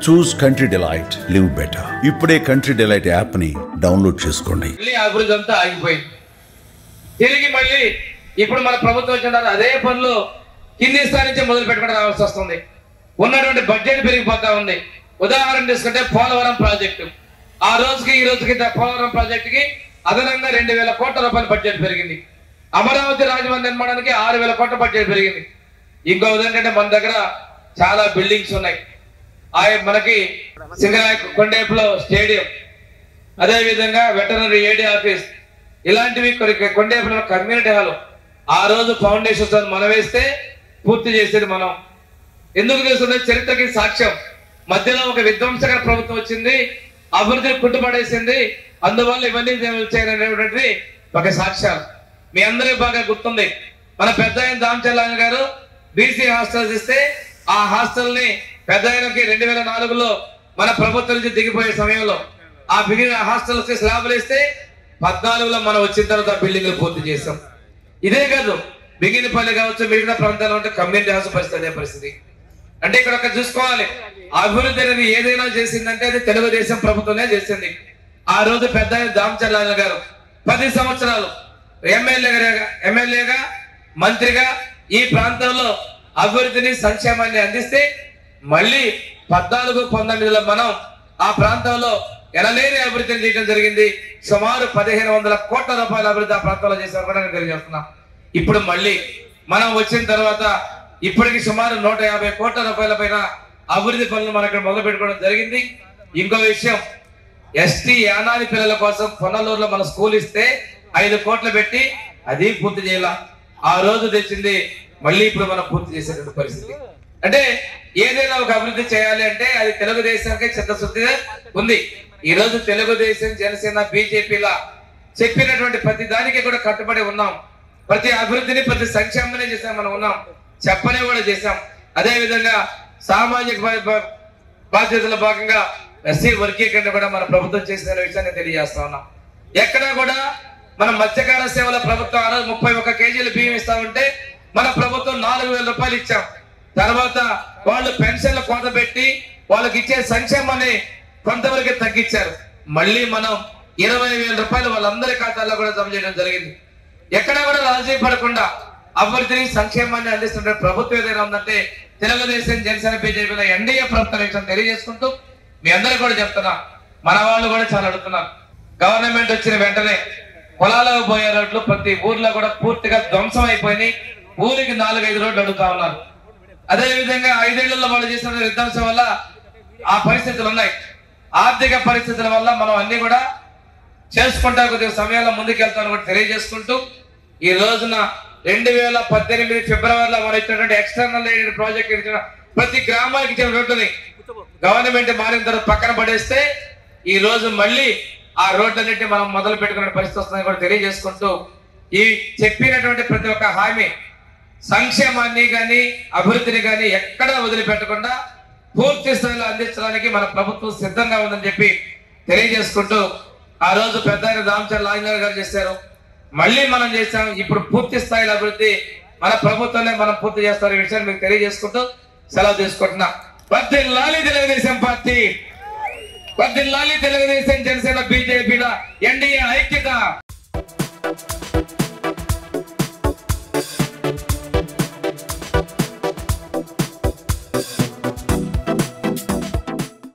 చూస్ country delight, live better. ఇప్పుడే country delight app ని download చేసుకోండి. అభివృద్ధి అంతా ఆగిపోయింది. తిరిగి మళ్ళీ ఇప్పుడు మన ప్రభుత్వం వచ్చిన అదే పనులు కింది స్థాయి నుంచి మొదలు పెట్టుకుని రావాల్సి వస్తుంది. ఉన్నటువంటి బడ్జెట్ పెరిగిపోతా ఉంది. ఉదాహరణ తీసుకుంటే పోలవరం ప్రాజెక్టు, ఆ రోజుకి ఈ రోజుకి పోలవరం ప్రాజెక్టుకి అదనంగా 2000 కోట్ల రూపాయల బడ్జెట్ పెరిగింది. అమరావతి రాజధాని నిర్మాణానికి 6000 కోట్ల బడ్జెట్ పెరిగింది. ఇంకో ఏంటంటే మన దగ్గర చాలా బిల్డింగ్స్ ఉన్నాయి. మనకి సింగరాయ కొండేపులో స్టేడియం, అదేవిధంగా వెటనరీ ఏడీ ఆఫీస్, ఇలాంటివి కొండేపులో కమ్యూనిటీ హాల్ ఆ రోజు ఫౌండేషన్ మనం వేస్తే పూర్తి చేసేది మనం. ఎందుకు చేస్తుంది? చరిత్రకి సాక్ష్యం. మధ్యలో ఒక విధ్వంసకర ప్రభుత్వం వచ్చింది, అభివృద్ధిని కుట్టుపడేసింది, అందువల్ల ఇవన్నీ చేయనటువంటి ఒక సాక్ష్యాలు మీ అందరికీ బాగా గుర్తుంది. మన పెద్ద ఆయన దామచర్ల గారు బీసీ హాస్టల్స్ ఇస్తే ఆ హాస్టల్ ని పెద్ద ఆయనకి 2004లో మన ప్రభుత్వం నుంచి దిగిపోయే సమయంలో ఆ మిగిలిన హాస్టల్స్ స్లాబ్లు ఇస్తే 14లో మనం వచ్చిన తర్వాత బిల్డింగ్లు పూర్తి చేసాం. ఇదే కాదు, బిగినపల్లి కావచ్చు, మిగిలిన ప్రాంతాల్లో ఉంటే కమ్యూనిటీ హౌస్ పరిస్థితి అదే పరిస్థితి. అంటే ఇక్కడ ఒక చూసుకోవాలి, అభివృద్ధి అనేది ఏదైనా చేసిందంటే అది తెలుగుదేశం ప్రభుత్వమే చేసింది. ఆ రోజు పెద్ద దామచర్ల గారు 10 సంవత్సరాలు ఎమ్మెల్యేగా మంత్రిగా ఈ ప్రాంతంలో అభివృద్ధిని సంక్షేమాన్ని అందిస్తే మళ్ళీ 14-19లో మనం ఆ ప్రాంతంలో ఎనలేని అభివృద్ధిని చేయడం జరిగింది. సుమారు 1500 కోట్ల రూపాయల అభివృద్ధి ఆ ప్రాంతంలో చేశారు కూడా నేను తెలియజేస్తున్నాం. ఇప్పుడు మళ్ళీ మనం వచ్చిన తర్వాత ఇప్పటికి సుమారు 150 కోట్ల రూపాయల పైన అభివృద్ధి పనులు మనం ఇక్కడ మొదలు పెట్టుకోవడం జరిగింది. ఇంకో విషయం, ఎస్టీ యానాది పిల్లల కోసం పొన్నలూరులో మన స్కూల్ ఇస్తే 5 కోట్లు పెట్టి అది పూర్తి చేయాల. ఆ రోజు తెచ్చింది మళ్ళీ ఇప్పుడు మనం పూర్తి చేసేటువంటి పరిస్థితి. అంటే ఏదైనా ఒక అభివృద్ధి చేయాలి అంటే అది తెలుగుదేశానికి చిత్తశుద్ధిగా ఉంది. ఈ రోజు తెలుగుదేశం, జనసేన, బీజేపీలా చెప్పినటువంటి ప్రతి దానికి కూడా కట్టుబడి ఉన్నాం. ప్రతి అభివృద్ధిని, ప్రతి సంక్షేమాన్ని చేసాం మనం ఉన్నాం, చెప్పనే కూడా చేశాం. అదే విధంగా సామాజిక బాధ్యతల భాగంగా ఎస్సీ వర్గీకరణ కూడా మన ప్రభుత్వం చేసిన విషయాన్ని తెలియజేస్తా ఉన్నాం. ఎక్కడా కూడా మన మత్స్యకార సేవల ప్రభుత్వం ఆ రోజు 31 కేజీలు బియ్యం ఇస్తా ఉంటే మన ప్రభుత్వం 4000 రూపాయలు ఇచ్చాం. తర్వాత వాళ్ళు పెన్షన్ల కోత పెట్టి వాళ్ళకి ఇచ్చే సంక్షేమాన్ని కొంతవరకు తగ్గించారు. మళ్ళీ మనం 20,000 రూపాయలు వాళ్ళందరి ఖాతాల్లో కూడా జమ చేయడం జరిగింది. ఎక్కడా కూడా రాజీ పడకుండా అభివృద్ధిని, సంక్షేమాన్ని అందిస్తున్న ప్రభుత్వం ఏదైనా ఉందంటే తెలుగుదేశం, జనసేన, బీజేపీలో ఎన్డీఏ ప్రభుత్వం తెలియజేసుకుంటూ మీ అందరూ కూడా చెప్తున్నా. మన వాళ్ళు కూడా చాలా అడుగుతున్నారు. గవర్నమెంట్ వచ్చిన వెంటనే పొలాలకు పోయే రోడ్లు ప్రతి ఊర్లో కూడా పూర్తిగా ధ్వంసం అయిపోయినాయి. ఊరికి 4-5 రోడ్లు అడుగుతా ఉన్నారు. అదే విధంగా 5 ఏళ్లలో వాళ్ళు చేసిన విధ్వంసం వల్ల ఆ పరిస్థితులు ఉన్నాయి. ఆర్థిక పరిస్థితుల వల్ల మనం అన్ని కూడా చేసుకుంటా కొద్దిగా సమయంలో ముందుకెళ్తామని కూడా తెలియజేసుకుంటూ ఈ రోజున 2018 ఫిబ్రవరిలో మనం ఇచ్చినటువంటి ఎక్స్టర్నల్ ఎయిడెడ్ ప్రాజెక్ట్ ఇచ్చిన ప్రతి గ్రామానికి ఇచ్చిన రోడ్లని గవర్నమెంట్ మారిన తర్వాత పక్కన పడేస్తే ఈ రోజు మళ్ళీ ఆ రోడ్లన్నింటినీ మనం మొదలు పెట్టుకునే పరిస్థితి వస్తుందని కూడా తెలియజేసుకుంటూ ఈ చెప్పినటువంటి ప్రతి ఒక్క హామీ సంక్షేమాన్ని కానీ అభివృద్ధిని కానీ ఎక్కడా వదిలిపెట్టకుండా పూర్తి స్థాయిలో అందించడానికి మన ప్రభుత్వం సిద్ధంగా ఉందని చెప్పి తెలియజేసుకుంటూ ఆ రోజు పెద్ద దామచర్ల గారు చేశారు, మళ్ళీ మనం చేశాం. ఇప్పుడు పూర్తి స్థాయిలో అభివృద్ధి మన ప్రభుత్వంలో మనం పూర్తి చేస్తారనే విషయాన్ని మీకు తెలియజేసుకుంటూ సెలవు తీసుకుంటున్నా. వర్ధిల్లాలి తెలుగుదేశం పార్టీ, వర్ధిల్లాలి తెలుగుదేశం, జనసేన, బీజేపీల ఎన్డీఏ ఐక్యత.